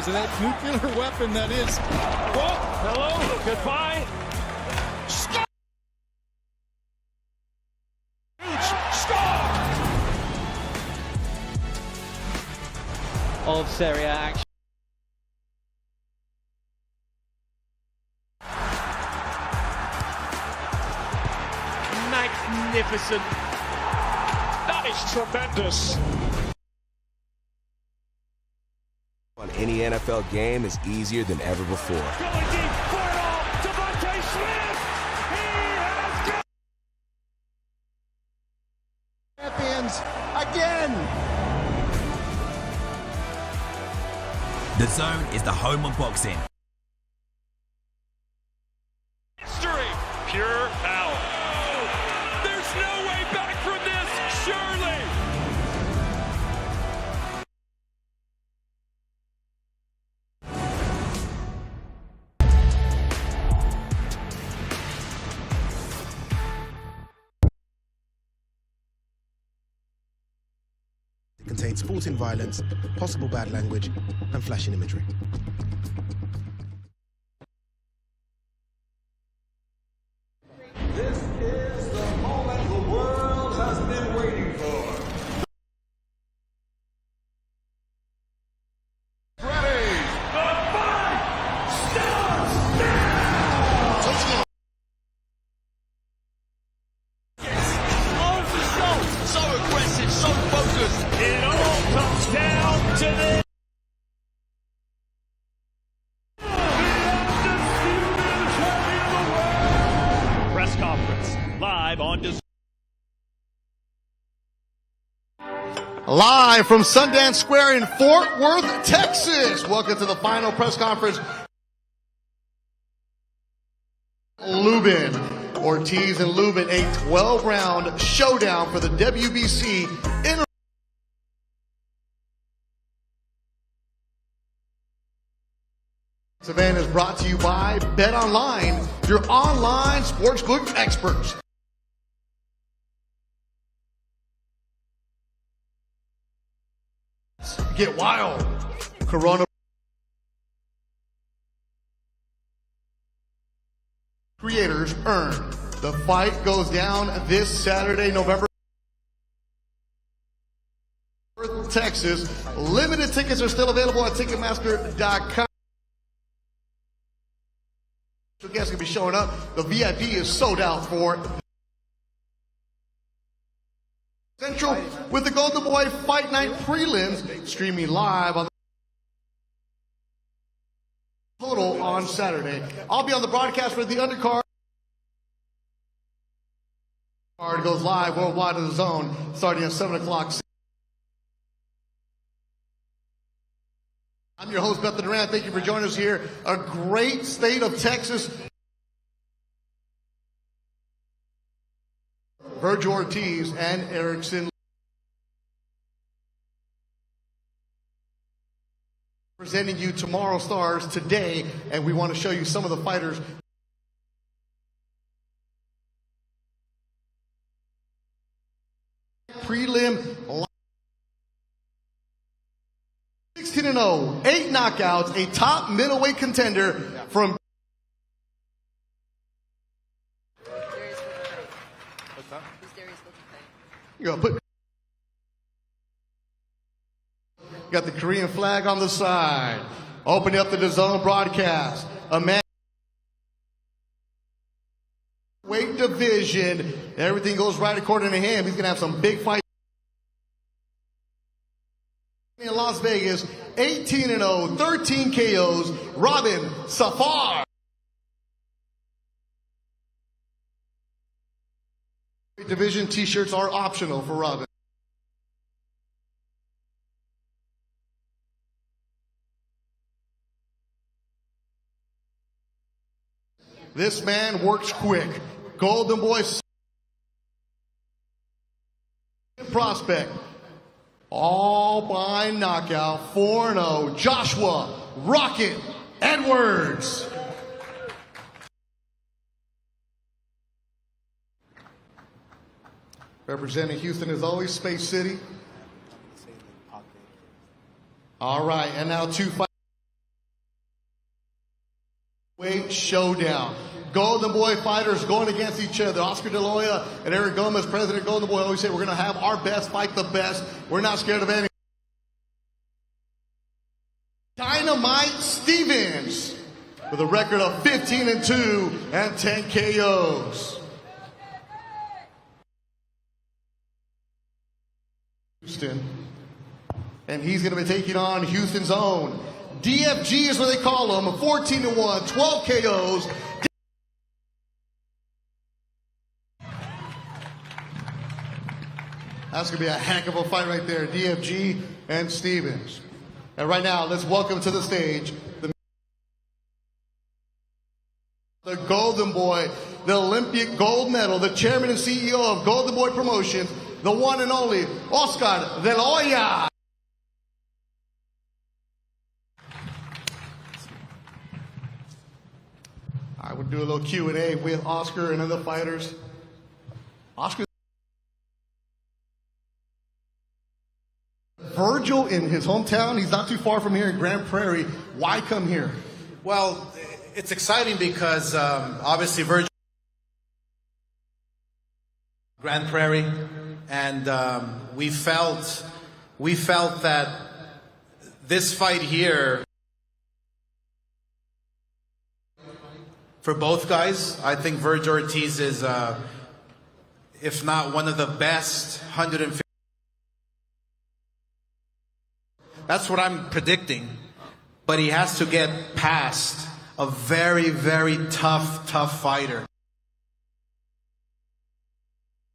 size of that nuclear weapon that is. Whoa, hello, goodbye. Score! Of Serie A action. Magnificent. That is tremendous. On any NFL game is easier than ever before. Going deep for it all. Devontae Smith. He has got Champions again. The Zone is the home of boxing. history. Pure power. There's no way back from this, surely. It contains sporting violence, possible bad language, and flashing imagery. This is the moment the world has been waiting for. Ready? The fight starts now! Touchdown! Arms and shoulders, so aggressive, so focused. It all comes down to this. Press conference live on DAZN. Live from Sundance Square in Fort Worth, Texas. Welcome to the final press conference. Lubin, Ortiz and Lubin, a 12-round showdown for the WBC. This event is brought to you by Bet Online, your online sportsbook experts. Get wild. Corona. Creators earn. The fight goes down this Saturday, November. Texas. Limited tickets are still available at Ticketmaster.com. Guests gonna be showing up. The VIP is sold out for Central with the Golden Boy Fight Night prelims streaming live on Total on Saturday. I'll be on the broadcast for the undercard. Card goes live worldwide to the Zone starting at 7 o'clock. I'm your host, Beth Durant. Thank you for joining us here. A great state of Texas. Vergil Ortiz and Erickson presenting you Tomorrow Stars today, and we want to show you some of the fighters. Prelim 16-0, 8 knockouts, a top middleweight contender from you go put got the Korean flag on the side. Opening up the DAZN broadcast. A man weight division. Everything goes right according to him. He's gonna have some big fights. In Las Vegas, 18-0, 13 KOs, Robin Safar. Division t-shirts are optional for Robin. This man works quick. Golden Boy prospect. All by knockout, 4-0, Joshua Rocket Edwards. Representing Houston as always, Space City. All right, and now two fights. Showdown. Golden Boy fighters going against each other. Oscar De La Hoya and Eric Gomez, president of Golden Boy, always say we're going to have our best fight the best. We're not scared of any. Dynamite Stevens with a record of 15-2 and 10 KOs. Houston. And he's going to be taking on Houston's own. DFG is what they call him. 14-1, 12 KOs. That's going to be a heck of a fight right there. DFG and Stevens. And right now, let's welcome to the stage the Golden Boy, the Olympic gold medal, the chairman and CEO of Golden Boy Promotions, the one and only Oscar De La Hoya. I would do a little Q&A with Oscar and other fighters. Oscar. Vergil in his hometown, he's not too far from here in Grand Prairie. Why come here? Well, it's exciting because obviously Vergil, Grand Prairie, and we felt that this fight here for both guys. I think Vergil Ortiz is, if not one of the best 150. That's what I'm predicting. But he has to get past a very, very tough fighter.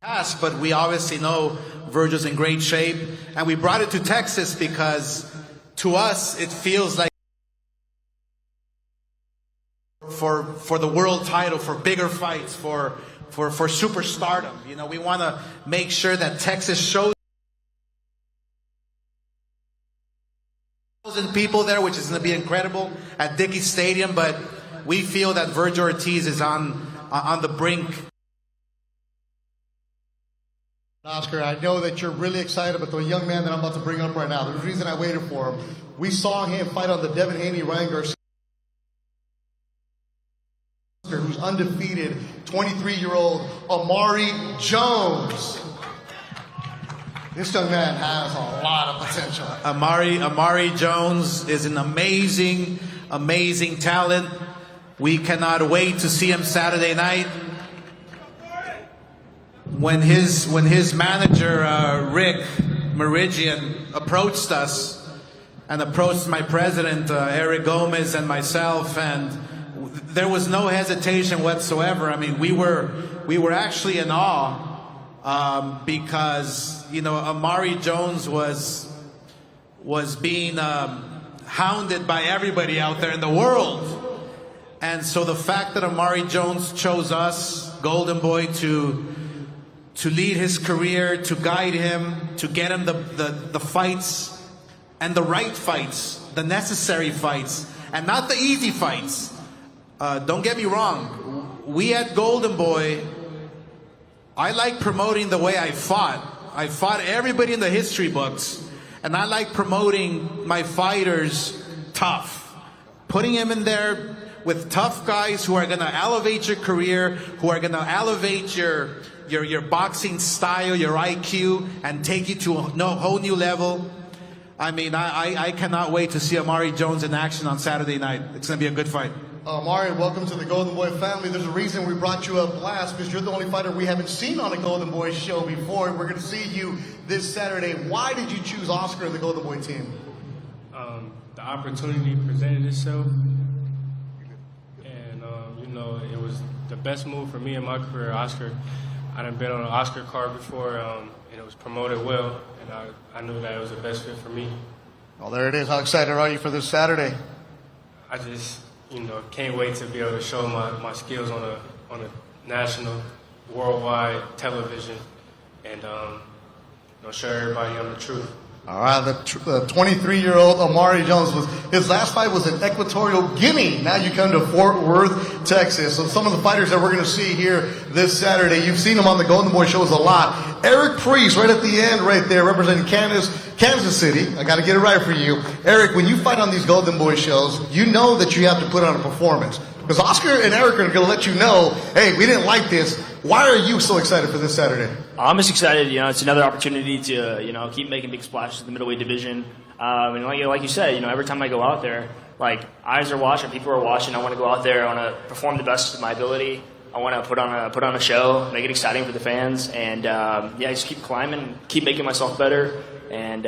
But we obviously know Vergil's in great shape. And we brought it to Texas because to us it feels like for the world title, for bigger fights, for superstardom. You know, we want to make sure that Texas shows people there, which is going to be incredible at Dickey Stadium, but we feel that Vergil Ortiz is on the brink. Oscar, I know that you're really excited about the young man that I'm about to bring up right now. The reason I waited for him, we saw him fight on the Devin Haney, Ryan Garcia, who's undefeated, 23-year-old Amari Jones. This young man has a lot of potential. Amari Jones is an amazing talent. We cannot wait to see him Saturday night. When his manager Rick Meridian approached us and approached my president Eric Gomez and myself, and there was no hesitation whatsoever. I mean, we were actually in awe. Because, you know, Amari Jones was being hounded by everybody out there in the world. And so the fact that Amari Jones chose us, Golden Boy, to lead his career, to guide him, to get him the fights, and the right fights, the necessary fights, and not the easy fights. Don't get me wrong. We at Golden Boy, I like promoting the way I fought. I fought everybody in the history books. And I like promoting my fighters tough. Putting them in there with tough guys who are going to elevate your career, who are going to elevate your boxing style, your IQ, and take you to a whole new level. I mean, I cannot wait to see Amari Jones in action on Saturday night. It's going to be a good fight. Amari, welcome to the Golden Boy family. There's a reason we brought you up last, because you're the only fighter we haven't seen on a Golden Boy show before. We're going to see you this Saturday. Why did you choose Oscar and the Golden Boy team? The opportunity presented itself, and you know, it was the best move for me in my career. Oscar, I done been on an Oscar card before, and it was promoted well, and I knew that it was the best fit for me. Well, there it is. How excited are you for this Saturday? I just, you know, can't wait to be able to show my skills on a national, worldwide television, and you know, show everybody I'm the truth. All right, the 23-year-old Amari Jones, his last fight was in Equatorial Guinea. Now you come to Fort Worth, Texas. So some of the fighters that we're going to see here this Saturday, you've seen them on the Golden Boy shows a lot. Eric Priest, right at the end, right there, representing Kansas City. I got to get it right for you. Eric, when you fight on these Golden Boy shows, you know that you have to put on a performance. Because Oscar and Eric are going to let you know, hey, we didn't like this. Why are you so excited for this Saturday? I'm just excited. It's another opportunity to, keep making big splashes in the middleweight division. And like you said, every time I go out there, eyes are watching, people are watching. I want to go out there. I want to perform the best of my ability. I want to put on a show, make it exciting for the fans, and just keep climbing, keep making myself better, and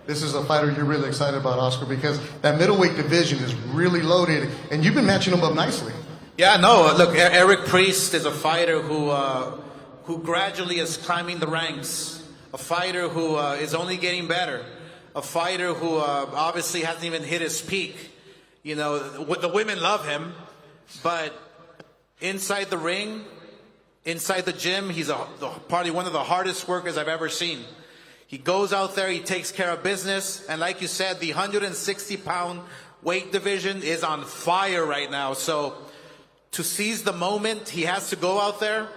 This is a fighter you're really excited about, Oscar, because that middleweight division is really loaded, and you've been matching them up nicely. Yeah, no, look, Eric Priest is a fighter who gradually is climbing the ranks, a fighter who is only getting better, a fighter who obviously hasn't even hit his peak. The women love him, but inside the ring, inside the gym, he's probably one of the hardest workers I've ever seen. He goes out there, he takes care of business, and like you said, the 160-pound weight division is on fire right now. So to seize the moment, he has to go out there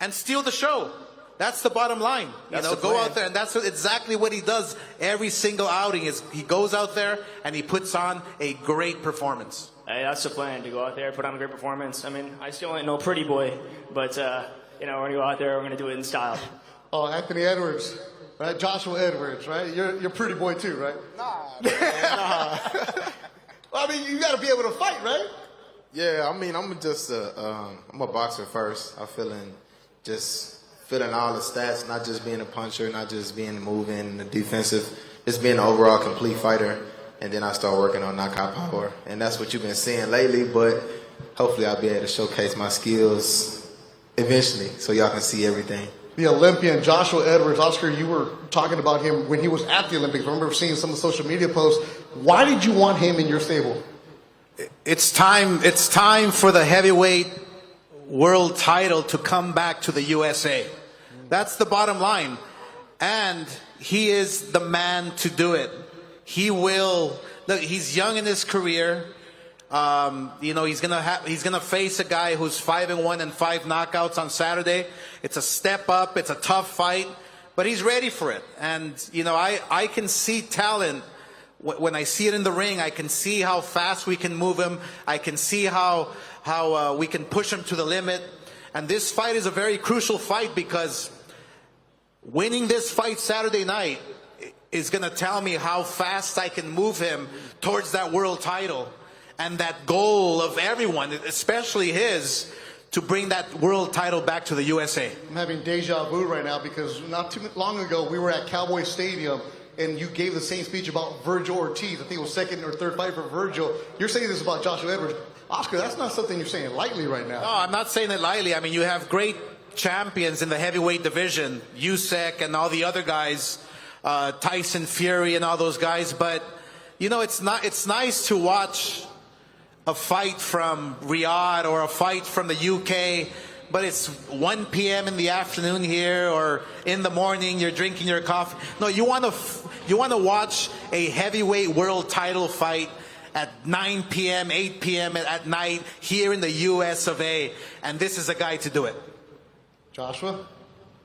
and steal the show. That's the bottom line. Go out there, and that's exactly what he does every single outing. Is he goes out there and he puts on a great performance. Hey, that's the plan, to go out there, put on a great performance. I mean, I still ain't no pretty boy, but we're gonna go out there, we're gonna do it in style. Oh, Anthony Edwards, right? Joshua Edwards, right? You're pretty boy too, right? Nah. Well, I mean, you got to be able to fight, right? Yeah, I mean, I'm a boxer first. I'm feeling all the stats, not just being a puncher, not just being moving, the defensive, just being an overall complete fighter. And then I start working on knockout power. And that's what you've been seeing lately, but hopefully I'll be able to showcase my skills eventually so y'all can see everything. The Olympian Joshua Edwards. Oscar, you were talking about him when he was at the Olympics. I remember seeing some of the social media posts. Why did you want him in your stable? It's time for the heavyweight world title to come back to the USA. That's the bottom line. And he is the man to do it. He will. Look, he's young in his career. He's gonna face a guy who's 5-1 and 5 knockouts on Saturday. It's a step up. It's a tough fight, but he's ready for it. And I can see talent when I see it in the ring. I can see how fast we can move him. I can see how we can push him to the limit. And this fight is a very crucial fight, because winning this fight Saturday night is going to tell me how fast I can move him towards that world title and that goal of everyone, especially his, to bring that world title back to the USA. I'm having deja vu right now, because not too long ago we were at Cowboy Stadium and you gave the same speech about Vergil Ortiz. I think it was second or third fight for Vergil. You're saying this about Joshua Edwards. Oscar, that's not something you're saying lightly right now. No, I'm not saying it lightly. I mean, you have great champions in the heavyweight division, Usyk and all the other guys, Tyson Fury and all those guys, but it's nice to watch a fight from Riyadh or a fight from the UK, but it's 1 p.m. in the afternoon here, or in the morning you're drinking your coffee. No, you want to watch a heavyweight world title fight at 9 p.m., 8 p.m. at night here in the US of A, and this is a guy to do it. Joshua?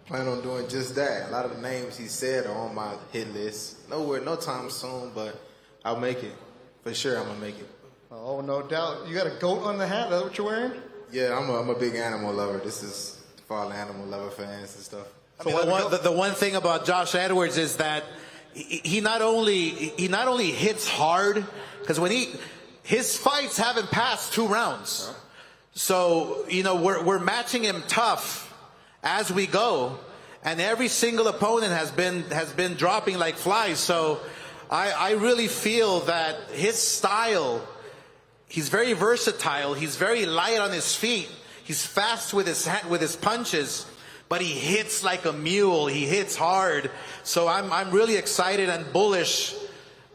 Plan on doing just that. A lot of the names he said are on my hit list. No time soon, but I'll make it. For sure, I'm going to make it. Oh, no doubt. You got a goat on the hat? Is that what you're wearing? Yeah, I'm a big animal lover. This is for all the animal lover fans and stuff. I mean, the one thing about Josh Edwards is that he not only hits hard, because his fights haven't passed 2 rounds. So, we're matching him tough as we go, and every single opponent has been dropping like flies. So I really feel that his style, he's very versatile, he's very light on his feet, he's fast with his punches, but he hits like a mule, he hits hard. So I'm really excited and bullish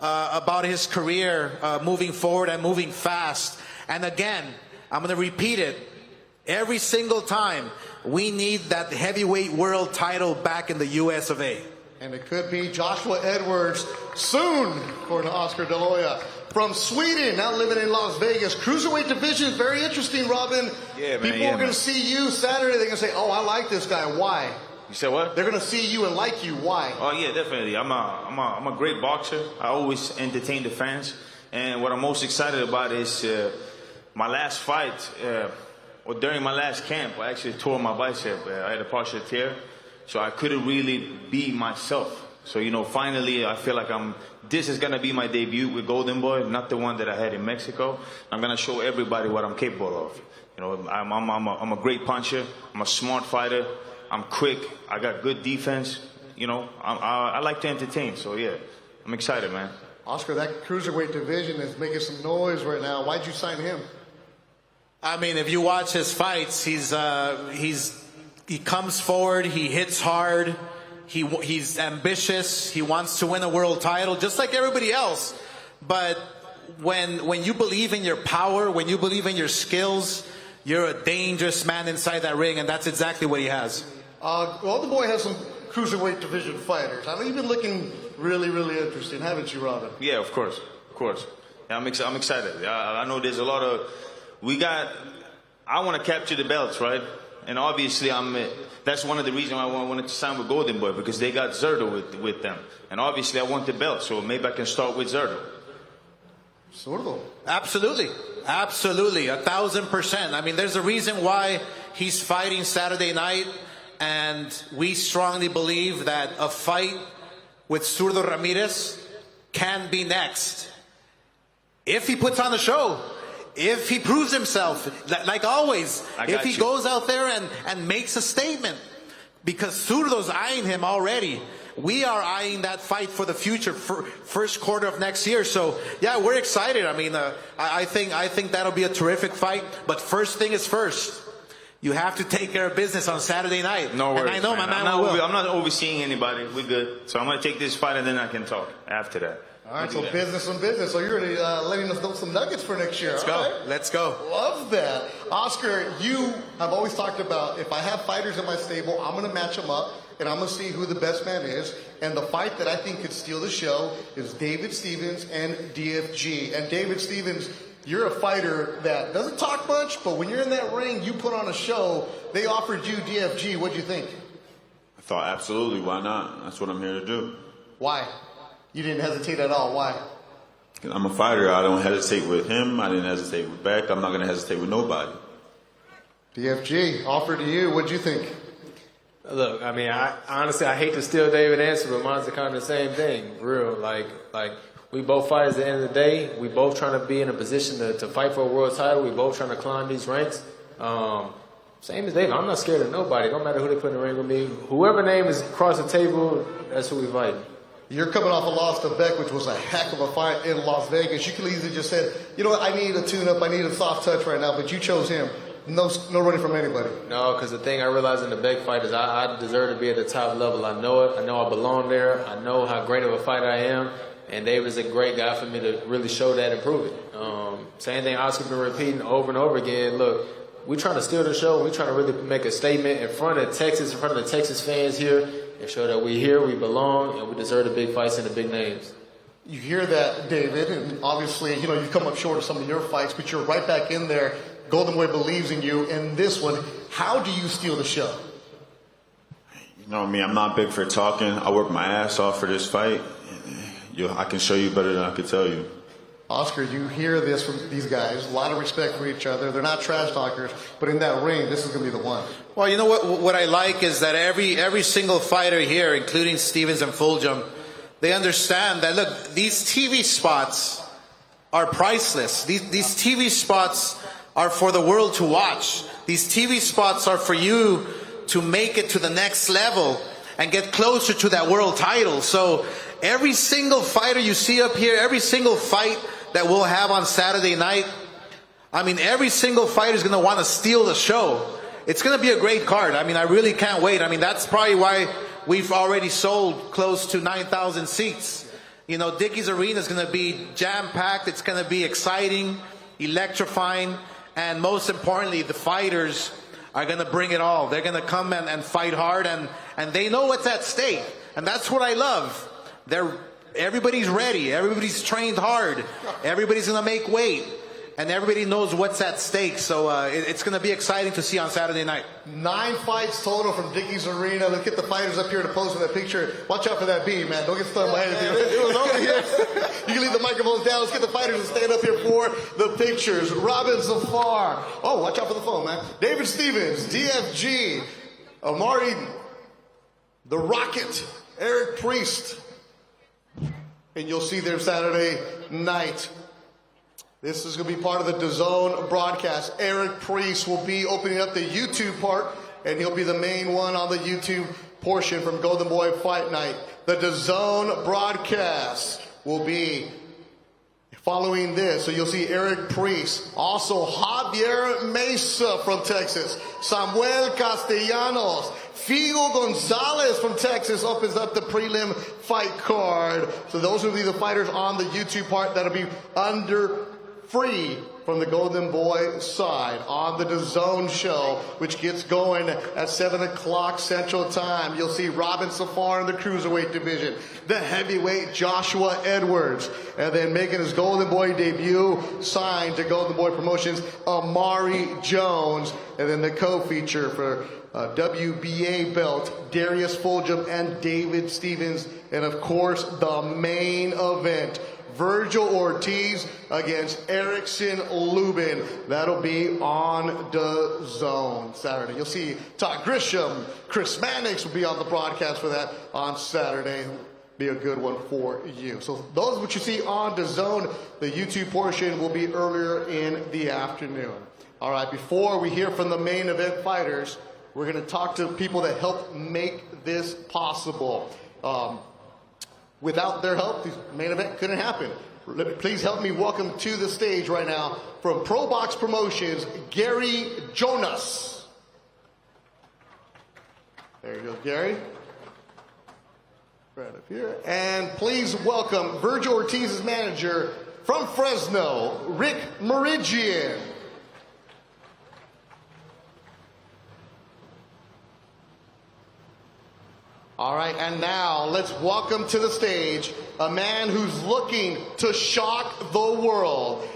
about his career moving forward and moving fast. And again, I'm going to repeat it every single time. We need that heavyweight world title back in the US of A. And it could be Joshua Edwards soon, according to Oscar De La Hoya. From Sweden, now living in Las Vegas. Cruiserweight division, very interesting, Robin. Yeah, man. People are going to see you Saturday. They're going to say, oh, I like this guy. Why? You said what? They're going to see you and like you. Why? Oh, yeah, definitely. I'm a great boxer. I always entertain the fans. And what I'm most excited about is my last fight, or during my last camp, I actually tore my bicep. I had a partial tear, so I couldn't really be myself. So, you know, finally, I feel like this is going to be my debut with Golden Boy, not the one that I had in Mexico. I'm going to show everybody what I'm capable of. You know, I'm a great puncher. I'm a smart fighter. I'm quick. I got good defense. You know, I like to entertain. So, yeah, I'm excited, man. Oscar, that cruiserweight division is making some noise right now. Why'd you sign him? I mean, if you watch his fights, he comes forward, he hits hard. He's ambitious. He wants to win a world title, just like everybody else. But when you believe in your power, when you believe in your skills, you're a dangerous man inside that ring, and that's exactly what he has. Well, the boy has some cruiserweight division fighters. I know you've been looking really, really interesting, haven't you, Robin? Yeah, of course. Yeah, I'm excited. I know there's a lot of... I want to capture the belts, right? And obviously, that's one of the reasons I wanted to sign with Golden Boy, because they got Zurdo with them. And obviously, I want the belt, so maybe I can start with Zurdo. Zurdo? Absolutely. 1,000%. I mean, there's a reason why he's fighting Saturday night, and we strongly believe that a fight with Zurdo Ramirez can be next. If he puts on the show. If he proves himself, like always, if he goes out there and makes a statement, because Zurdo's eyeing him already. We are eyeing that fight for the future, for first quarter of next year. So, yeah, we're excited. I mean, I think that'll be a terrific fight. But first thing is first. You have to take care of business on Saturday night. No worries, and I know man. my man will. I'm not overseeing anybody. We're good. So I'm going to take this fight, and then I can talk after that. All right, so business on business. So you're already letting us know some nuggets for next year. Let's go. Love that. Oscar, you have always talked about, if I have fighters in my stable, I'm going to match them up, and I'm going to see who the best man is. And the fight that I think could steal the show is David Stevens and DFG. And David Stevens, you're a fighter that doesn't talk much, but when you're in that ring, you put on a show. They offered you DFG. What'd you think? I thought, absolutely, why not? That's what I'm here to do. Why? You didn't hesitate at all. Why? I'm a fighter. I don't hesitate with him. I didn't hesitate with Beck. I'm not going to hesitate with nobody. DFG, offer to you. What'd you think? Look, I mean, honestly, I hate to steal David's answer, but mine's kind of the same thing. Real, like we both fight at the end of the day. We both trying to be in a position to fight for a world title. We both trying to climb these ranks. Same as David. I'm not scared of nobody. No matter who they put in the ring with me. Whoever name is across the table, that's who we fight. You're coming off a loss to Beck, which was a heck of a fight in Las Vegas. You could have easily just said, you know what, I need a tune-up, I need a soft touch right now, but you chose him. No running from anybody. No, because the thing I realized in the Beck fight is I deserve to be at the top level. I know it. I know I belong there. I know how great of a fighter I am. And David's a great guy for me to really show that and prove it. Same thing Oscar's been repeating over and over again. Look, we're trying to steal the show. We're trying to really make a statement in front of Texas, in front of the Texas fans here, and show that we're here, we belong, and we deserve the big fights and the big names. You hear that, David, and obviously, you know, you've come up short of some of your fights, but you're right back in there. Golden Boy believes in you. In this one, how do you steal the show? You know me, I'm not big for talking. I work my ass off for this fight. I can show you better than I could tell you. Oscar, you hear this from these guys, a lot of respect for each other. They're not trash talkers, but in that ring, this is going to be the one. Well, you know what I like is that every single fighter here, including Stevens and Fulgham, they understand that, look, these TV spots are priceless. These TV spots are for the world to watch. These TV spots are for you to make it to the next level and get closer to that world title. So every single fighter you see up here, every single fight that we'll have on Saturday night, I mean, every single fighter is going to want to steal the show. It's going to be a great card. I mean, I really can't wait. I mean, that's probably why we've already sold close to 9,000 seats. You know, Dickey's Arena is going to be jam-packed. It's going to be exciting, electrifying, and most importantly, the fighters are going to bring it all. They're going to come and fight hard, and they know what's at stake. And that's what I love. Everybody's ready. Everybody's trained hard. Everybody's going to make weight. and everybody knows what's at stake. So it's going to be exciting to see on Saturday night. 9 fights total from Dickies Arena. Let's get the fighters up here to pose for that picture. Watch out for that beam, man. Don't get stung by anything. It was over here. You can leave the microphones down. Let's get the fighters to stand up here for the pictures. Robin Zafar. Oh, watch out for the phone, man. David Stevens, DFG, Amari, The Rocket, Eric Priest. And you'll see there Saturday night. This is going to be part of the DAZN broadcast. Eric Priest will be opening up the YouTube part, and he'll be the main one on the YouTube portion from Golden Boy Fight Night. The DAZN broadcast will be following this. So you'll see Eric Priest, also Javier Mesa from Texas, Samuel Castellanos, Figo Gonzalez from Texas opens up the prelim fight card. So those will be the fighters on the YouTube part that'll be under free from the Golden Boy side on the DAZN show, which gets going at 7 o'clock Central Time. You'll see Robin Safar in the cruiserweight division, the heavyweight Joshua Edwards, and then making his Golden Boy debut, signed to Golden Boy Promotions, Amari Jones, and then the co-feature for WBA belt, Darius Fulgham and David Stevens, and of course the main event, Vergil Ortiz against Erickson Lubin. That'll be on DAZN Saturday. You'll see Todd Grisham, Chris Mannix will be on the broadcast for that on Saturday. Be a good one for you. So those what you see on DAZN, the YouTube portion will be earlier in the afternoon. All right, before we hear from the main event fighters, we're going to talk to people that helped make this possible. Without their help, the main event couldn't happen. Please help me welcome to the stage right now from Pro Box Promotions, Gary Jonas. There you go, Gary. Right up here. And please welcome Vergil Ortiz's manager from Fresno, Rick Meridian. All right, and now let's welcome to the stage a man who's looking to shock the world.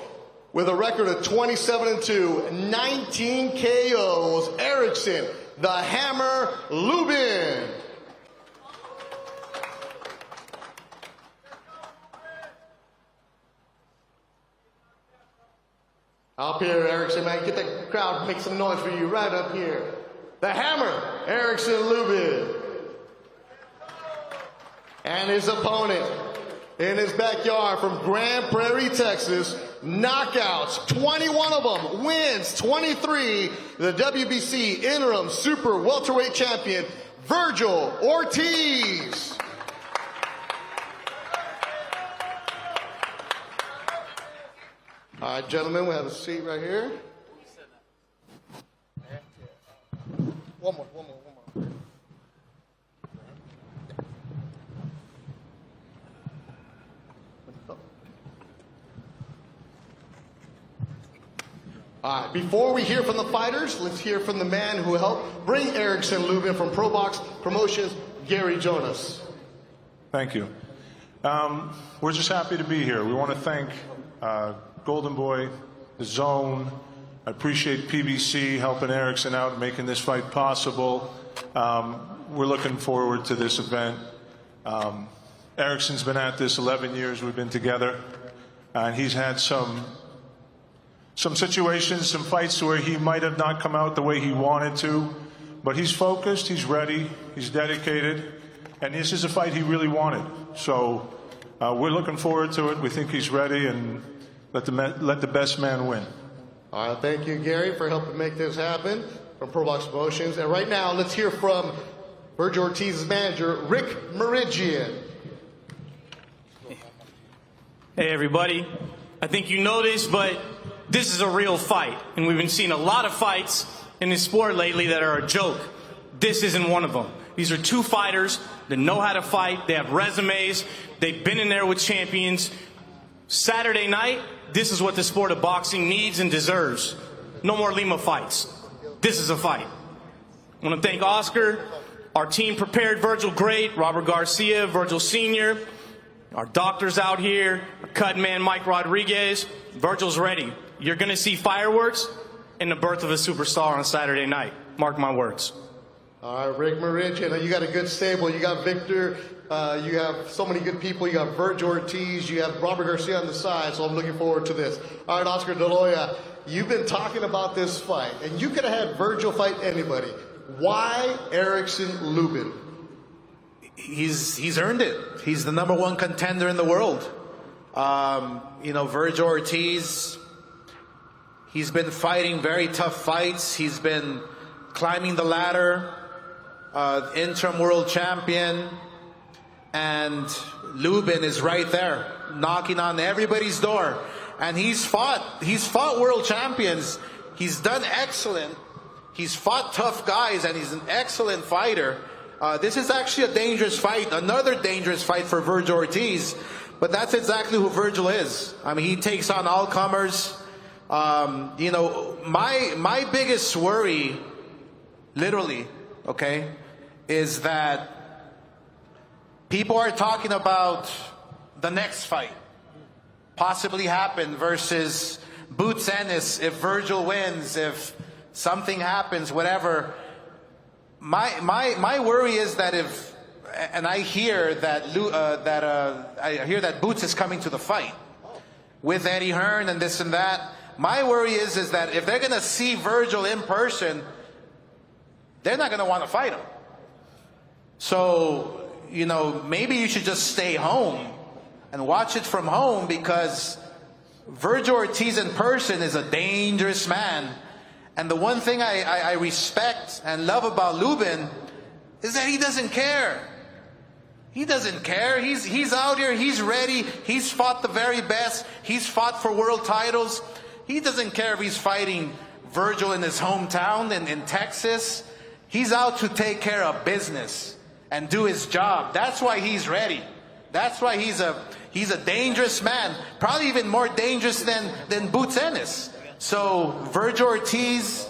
With a record of 27-2, 19 KOs, Erickson, the Hammer Lubin. Up here, Erickson, man, get the crowd, make some noise for you right up here. The Hammer, Erickson Lubin. And his opponent in his backyard from Grand Prairie, Texas, knockouts, 21 of them, wins 23, the WBC interim super welterweight champion, Vergil Ortiz. All right, gentlemen, we have a seat right here. One more. All right, before we hear from the fighters, let's hear from the man who helped bring Erickson Lubin from Pro Box Promotions, Gary Jonas. Thank you. We're just happy to be here. We want to thank Golden Boy, DAZN. I appreciate PBC helping Erickson out and making this fight possible. We're looking forward to this event. Erickson's been at this 11 years. We've been together. And he's had some situations, some fights where he might have not come out the way he wanted to, but he's focused, he's ready, he's dedicated, and this is a fight he really wanted. So we're looking forward to it. We think he's ready, and let the best man win. All right, thank you, Gary, for helping make this happen from Pro Box Promotions. And right now, let's hear from Vergil Ortiz's manager, Rick Meridian. Hey, everybody. I think you know this, but this is a real fight, and we've been seeing a lot of fights in this sport lately that are a joke. This isn't one of them. These are two fighters that know how to fight. They have resumes. They've been in there with champions. Saturday night, this is what the sport of boxing needs and deserves. No more Lima fights. This is a fight. I want to thank Oscar. Our team prepared Vergil great. Robert Garcia, Vergil Sr., our doctors out here, our cut man Mike Rodriguez. Vergil's ready. You're going to see fireworks and the birth of a superstar on Saturday night. Mark my words. All right, Rick Marich, you got a good stable. You got Victor. You have so many good people. You got Vergil Ortiz. You have Robert Garcia on the side, so I'm looking forward to this. All right, Oscar De La Hoya, you've been talking about this fight, and you could have had Vergil fight anybody. Why Erickson Lubin? He's earned it. He's the #1 contender in the world. Vergil Ortiz, he's been fighting very tough fights. He's been climbing the ladder, interim world champion, and Lubin is right there, knocking on everybody's door. And he's fought world champions. He's done excellent. He's fought tough guys, and he's an excellent fighter. This is actually a dangerous fight, another dangerous fight for Vergil Ortiz, but that's exactly who Vergil is. I mean, he takes on all comers. My biggest worry, literally, okay, is that people are talking about the next fight possibly happen versus Boots Ennis if Vergil wins, if something happens, whatever. My worry is that I hear that Boots is coming to the fight with Eddie Hearn and this and that. My worry is that if they're going to see Vergil in person, they're not going to want to fight him. So, maybe you should just stay home and watch it from home, because Vergil Ortiz in person is a dangerous man. And the one thing I respect and love about Lubin is that he doesn't care. He doesn't care. He's out here. He's ready. He's fought the very best. He's fought for world titles. He doesn't care if he's fighting Vergil in his hometown in Texas. He's out to take care of business and do his job. That's why he's ready. That's why he's a dangerous man. Probably even more dangerous than Boots Ennis. So Vergil Ortiz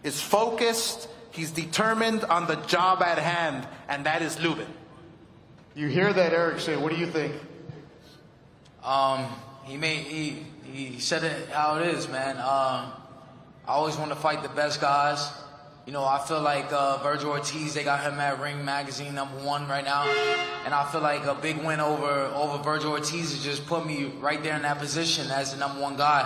is focused. He's determined on the job at hand, and that is Lubin. You hear that, Erickson? What do you think? He said it how it is, man. I always want to fight the best guys. I feel like Vergil Ortiz, they got him at Ring Magazine #1 right now, and I feel like a big win over Vergil Ortiz has just put me right there in that position as the #1 guy.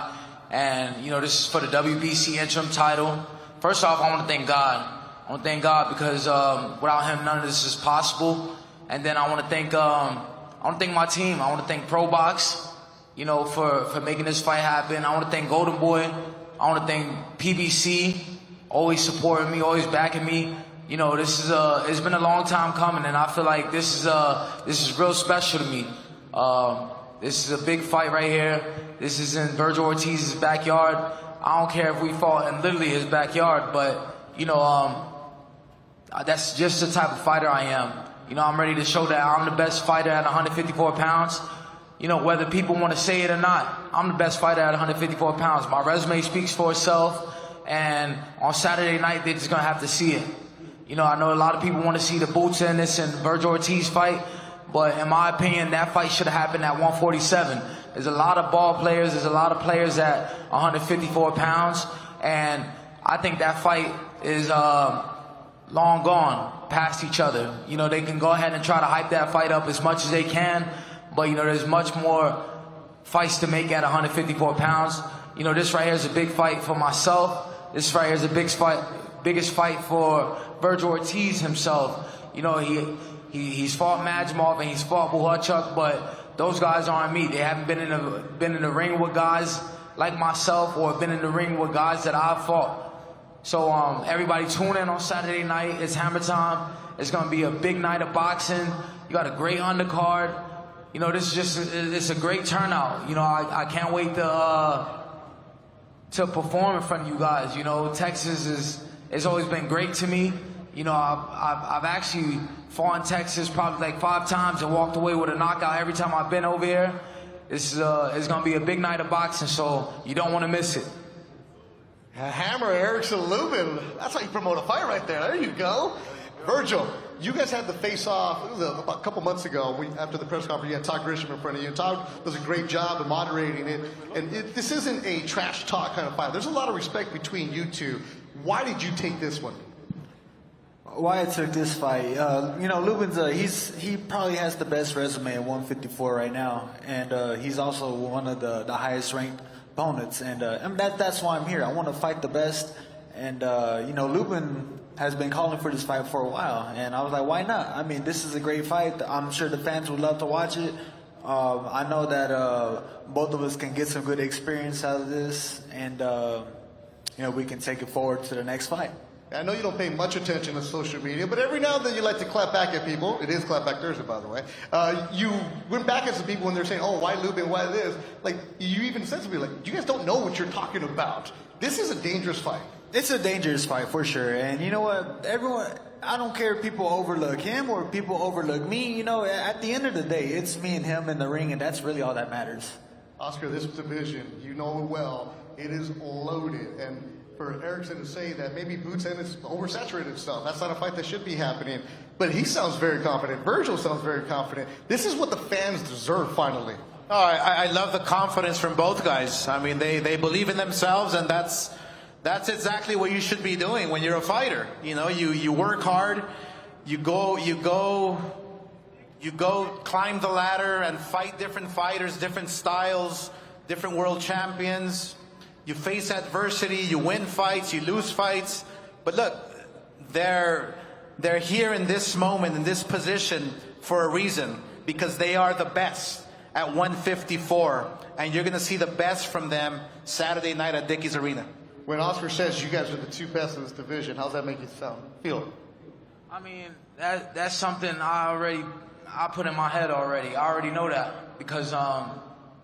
And this is for the WBC interim title. First off, I want to thank God. I want to thank God because without Him, none of this is possible. And then I want to thank my team. I want to thank Pro Box, for making this fight happen. I want to thank Golden Boy. I want to thank PBC, always supporting me, always backing me. It's been a long time coming, and I feel like this is real special to me. This is a big fight right here. This is in Vergil Ortiz's backyard. I don't care if we fought in literally his backyard, but that's just the type of fighter I am. I'm ready to show that I'm the best fighter at 154 pounds. Whether people want to say it or not, I'm the best fighter at 154 pounds. My resume speaks for itself, and on Saturday night, they're just going to have to see it. I know a lot of people want to see the Boots Ennis and Vergil Ortiz fight, but in my opinion, that fight should have happened at 147. There's a lot of ball players. There's a lot of players at 154 pounds, and I think that fight is long gone past each other. They can go ahead and try to hype that fight up as much as they can, but there's much more fights to make at 154 pounds. This right here is a big fight for myself. This right here is the biggest fight for Vergil Ortiz himself. He's fought Majmov and he's fought Buhachuk, but those guys aren't me. They haven't been in the ring with guys like myself or been in the ring with guys that I've fought. So everybody tune in on Saturday night. It's hammer time. It's going to be a big night of boxing. You got a great undercard. It's a great turnout. I can't wait to perform in front of you guys. Texas has always been great to me. I've actually fought in Texas probably like 5 times and walked away with a knockout every time I've been over here. It's going to be a big night of boxing, so you don't want to miss it. Hammer Erickson Lubin. That's how you promote a fight right there. There you go. Vergil, You guys had the face-off, it was about a couple months ago, after the press conference, you had Todd Grisham in front of you. Todd does a great job of moderating it. And this isn't a trash talk kind of fight. There's a lot of respect between you two. Why did you take this one? Why I took this fight, you know, Lubin's he probably has the best resume at 154 right now, and he's also one of the highest ranked opponents, and that's why I'm here. I want to fight the best, and you know, Lubin has been calling for this fight for a while, and I was like, why not? I mean, this is a great fight. I'm sure the fans would love to watch it. I know that both of us can get some good experience out of this, and you know, we can take it forward to the next fight. I know you don't pay much attention to social media, but every now and then you like to clap back at people. It is Clap Back Thursday, by the way. You went back at some people when they're saying, oh, why Lubin, why this? Like, you even said to me, like, you guys don't know what you're talking about. This is a dangerous fight. It's a dangerous fight, for sure. And you know what? Everyone, I don't care if people overlook him or if people overlook me. You know, at the end of the day, it's me and him in the ring, and that's really all that matters. Oscar, this division, you know it well, it is loaded. And for Erickson to say that maybe Boots and has oversaturated himself. That's not a fight that should be happening. But he sounds very confident. Vergil sounds very confident. This is what the fans deserve, finally. Oh, I love the confidence from both guys. I mean, they believe in themselves, and that's exactly what you should be doing when you're a fighter. You know, you work hard, you go climb the ladder and fight different fighters, different styles, different world champions. You face adversity, you win fights, you lose fights. But look, they're here in this moment, in this position for a reason, because they are the best at 154. And you're going to see the best from them Saturday night at Dickies Arena. When Oscar says you guys are the two best in this division, how's that make you feel? I mean, that's something I put in my head already. I already know that because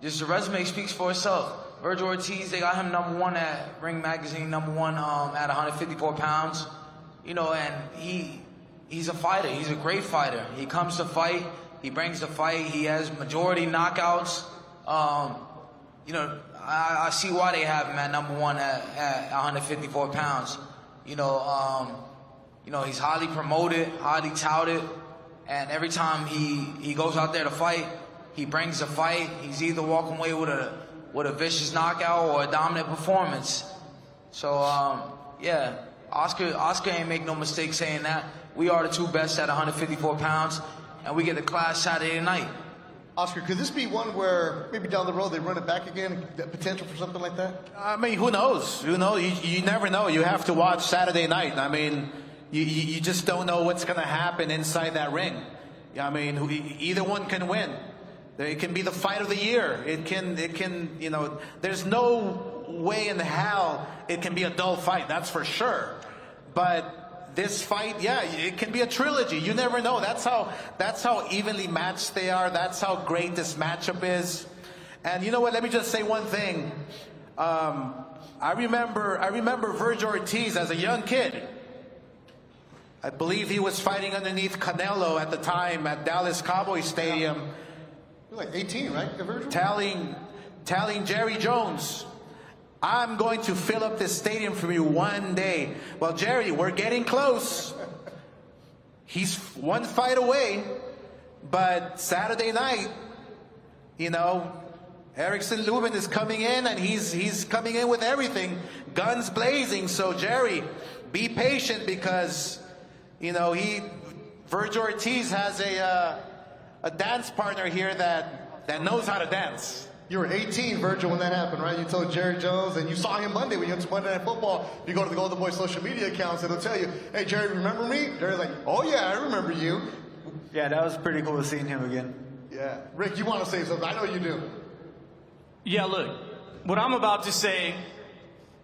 just the resume speaks for itself. Vergil Ortiz, they got him #1 at Ring Magazine, #1 at 154 pounds. You know, and he's a fighter. He's a great fighter. He comes to fight. He brings the fight. He has majority knockouts. You know, I see why they have him at #1 at 154 pounds. You know, he's highly promoted, highly touted, and every time he goes out there to fight, he brings the fight. He's either walking away with a vicious knockout or a dominant performance. So yeah, Oscar ain't make no mistake saying that. We are the two best at 154 pounds, and we get the class Saturday night. Oscar, could this be one where maybe down the road they run it back again? The potential for something like that? I mean, who knows? You never know. You have to watch Saturday night. I mean, you just don't know what's going to happen inside that ring. I mean, either one can win. It can be the fight of the year. It can, you know, there's no way in hell it can be a dull fight, that's for sure. But this fight, yeah, it can be a trilogy. You never know. That's how evenly matched they are. That's how great this matchup is. And you know what? Let me just say one thing. I remember Vergil Ortiz as a young kid. I believe he was fighting underneath Canelo at the time at Dallas Cowboy Stadium. You're like 18, right, Vergil? Telling Jerry Jones, I'm going to fill up this stadium for you one day. Well, Jerry, we're getting close. He's one fight away. But Saturday night, you know, Erickson Lubin is coming in, and he's coming in with everything, guns blazing. So, Jerry, be patient because, you know, Vergil Ortiz has a dance partner here that knows how to dance. You were 18, Vergil, when that happened, right? You told Jerry Jones, and you saw him Monday when you went to Monday Night Football. You go to the Golden Boy social media accounts, and they'll tell you, hey, Jerry, remember me? Jerry's like, oh, yeah, I remember you. Yeah, that was pretty cool seeing him again. Yeah. Rick, you want to say something? I know you do. Yeah, look, what I'm about to say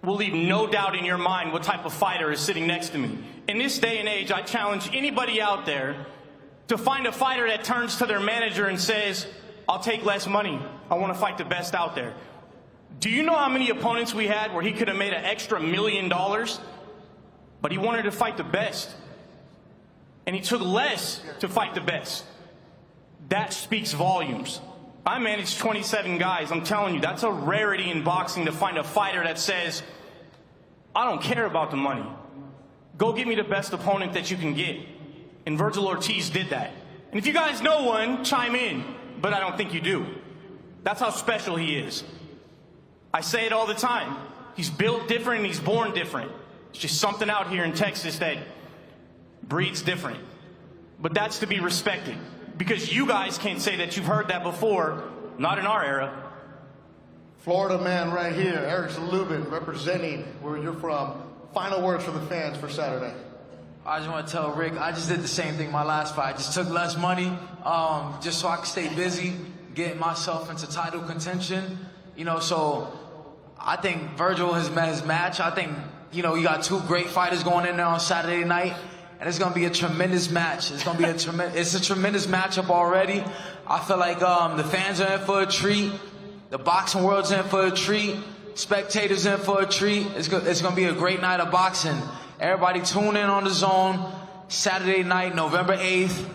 will leave no doubt in your mind what type of fighter is sitting next to me. In this day and age, I challenge anybody out there to find a fighter that turns to their manager and says, I'll take less money. I want to fight the best out there. Do you know how many opponents we had where he could have made an extra $1 million, but he wanted to fight the best? And he took less to fight the best. That speaks volumes. I managed 27 guys. I'm telling you, that's a rarity in boxing to find a fighter that says, I don't care about the money. Go get me the best opponent that you can get. And Vergil Ortiz did that. And if you guys know one, chime in. But I don't think you do. That's how special he is. I say it all the time. He's built different and he's born different. It's just something out here in Texas that breeds different. But that's to be respected. Because you guys can't say that you've heard that before. Not in our era. Florida man right here, Erickson Lubin, representing where you're from. Final words for the fans for Saturday. I just want to tell Rick, I just did the same thing my last fight. I just took less money, just so I could stay busy, getting myself into title contention. You know, so I think Vergil has met his match. I think, you know, you got two great fighters going in there on Saturday night, and it's going to be a tremendous match. It's going to be it's a tremendous matchup already. I feel like the fans are in for a treat. The boxing world's in for a treat. Spectators in for a treat. It's going to be a great night of boxing. Everybody tune in on DAZN Saturday night, November 8th.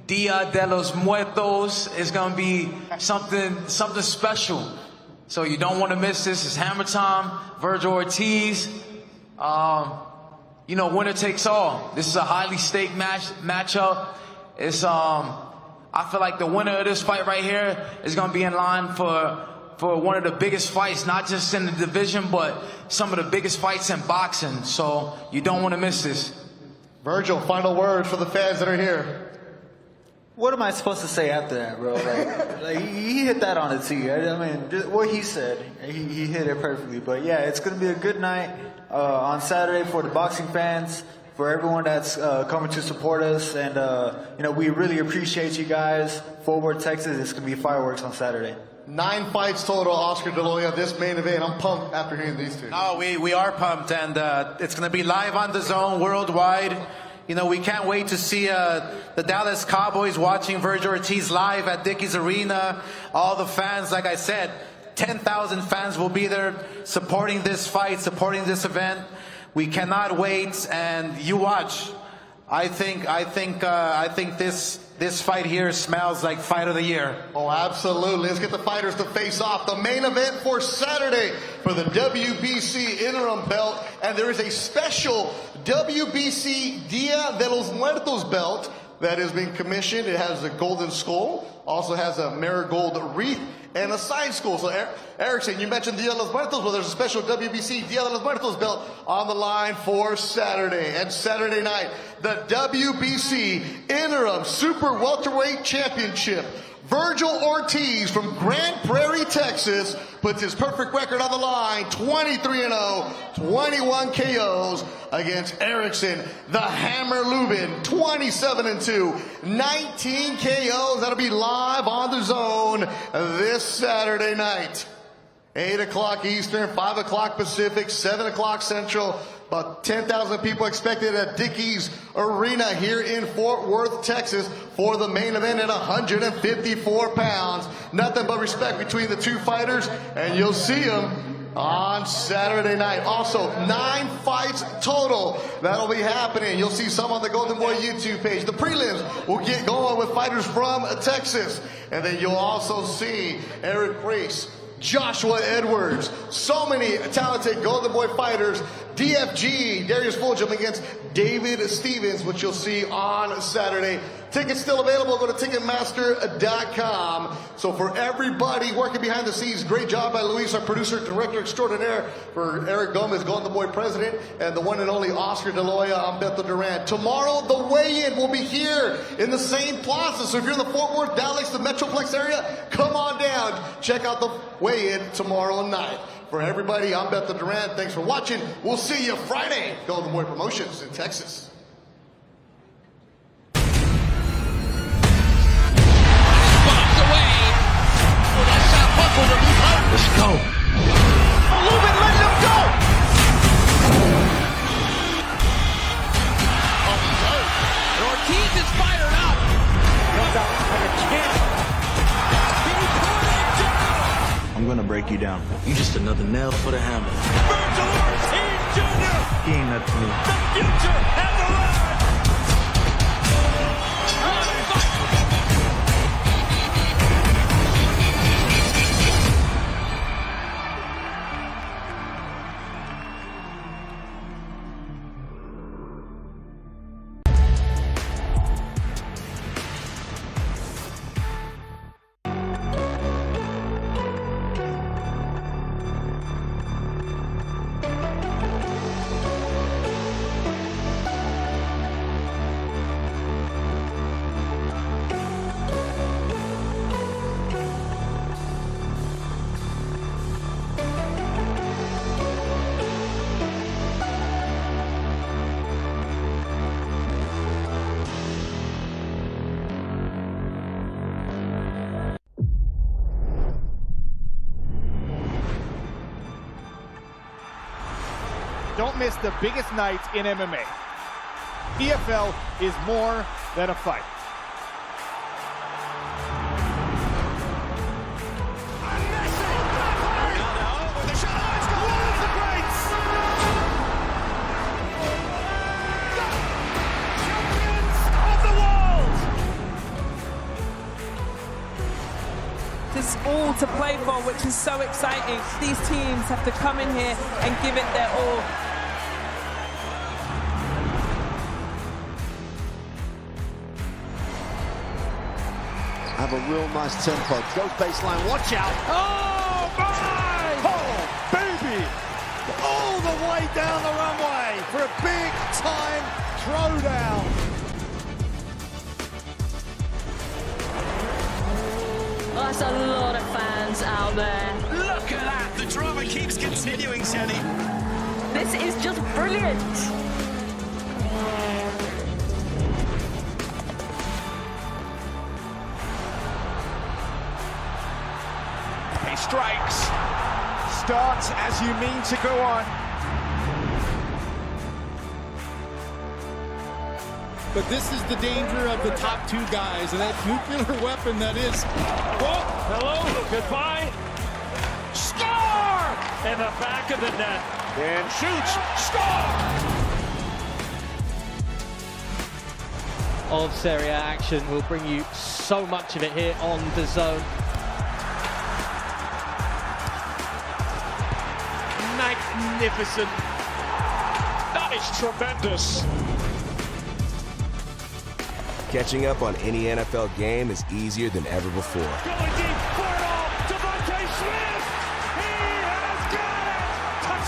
Dia de los Muertos is going to be something special. So you don't want to miss this. It's hammer time. Vergil Ortiz. You know, winner takes all. This is a highly staked matchup. It's I feel like the winner of this fight right here is going to be in line for one of the biggest fights, not just in the division, but some of the biggest fights in boxing. So you don't want to miss this. Vergil, final words for the fans that are here. What am I supposed to say after that, bro? Like he hit that on the tee. I mean, what he said, he hit it perfectly. But yeah, it's going to be a good night on Saturday for the boxing fans, for everyone that's coming to support us. And, you know, we really appreciate you guys. Fort Worth, Texas, it's going to be fireworks on Saturday. 9 fights total, Oscar De La Hoya, this main event. I'm pumped after hearing these two. No, we are pumped, and it's going to be live on DAZN worldwide. You know, we can't wait to see the Dallas Cowboys watching Vergil Ortiz live at Dickies Arena. All the fans, like I said, 10,000 fans will be there supporting this fight, supporting this event. We cannot wait, and you watch. I think this fight here smells like fight of the year. Oh, absolutely. Let's get the fighters to face off. The main event for Saturday for the WBC interim belt. And there is a special WBC Dia de los Muertos belt that has been commissioned. It has a golden skull, also has a marigold wreath, and a side skull. So, Erickson, you mentioned Dia de los Muertos. Well, there's a special WBC Dia de los Muertos belt on the line for Saturday. And Saturday night, the WBC Interim Super Welterweight Championship. Vergil Ortiz from Grand Prairie, Texas, puts his perfect record on the line, 23-0, 21 KOs against Erickson, the Hammer Lubin, 27-2, 19 KOs. That'll be live on DAZN this Saturday night. 8 o'clock Eastern, 5 o'clock Pacific, 7 o'clock Central. About 10,000 people expected at Dickies Arena here in Fort Worth, Texas for the main event at 154 pounds. Nothing but respect between the two fighters, and you'll see them on Saturday night. Also, 9 fights total that'll be happening. You'll see some on the Golden Boy YouTube page. The prelims will get going with fighters from Texas. And then you'll also see Eric Reese, Joshua Edwards, so many talented Golden Boy fighters. DFG, Darius Fulgham against David Stevens, which you'll see on Saturday. Tickets still available. Go to Ticketmaster.com. So for everybody working behind the scenes, great job by Luis, our producer, director extraordinaire, for Eric Gomez, Golden Boy president, and the one and only Oscar De La Hoya. I'm Beto Duran. Tomorrow, the weigh-in will be here in the same plaza. So if you're in the Fort Worth, Dallas, the Metroplex area, come on down. Check out the weigh-in tomorrow night. For everybody, I'm Beto Duran. Thanks for watching. We'll see you Friday. Golden Boy Promotions in Texas. Let's go. Lubin letting him go. Ortiz is fired up. Comes out like a champ. I'm gonna break you down. You just another nail for the hammer. Vergil Oritz Jr. He ain't nothing to me. The future and the run. don't miss the biggest nights in MMA. PFL is more than a fight. It's all to play for, which is so exciting. These teams have to come in here and give it their all. Have a real nice tempo. Goes baseline, watch out. Oh, my! Oh, baby! All the way down the runway for a big-time throwdown. That's a lot of fans out there. Look at that. The drama keeps continuing, Jenny. This is just brilliant. He strikes. Starts as you mean to go on. But this is the danger of the top two guys and that nuclear weapon that is. Oh, hello, goodbye. Score! In the back of the net. And shoots. Score! Of Serie A action. We'll bring you so much of it here on DAZN. Magnificent. That is tremendous. Catching up on any NFL game is easier than ever before. Going deep for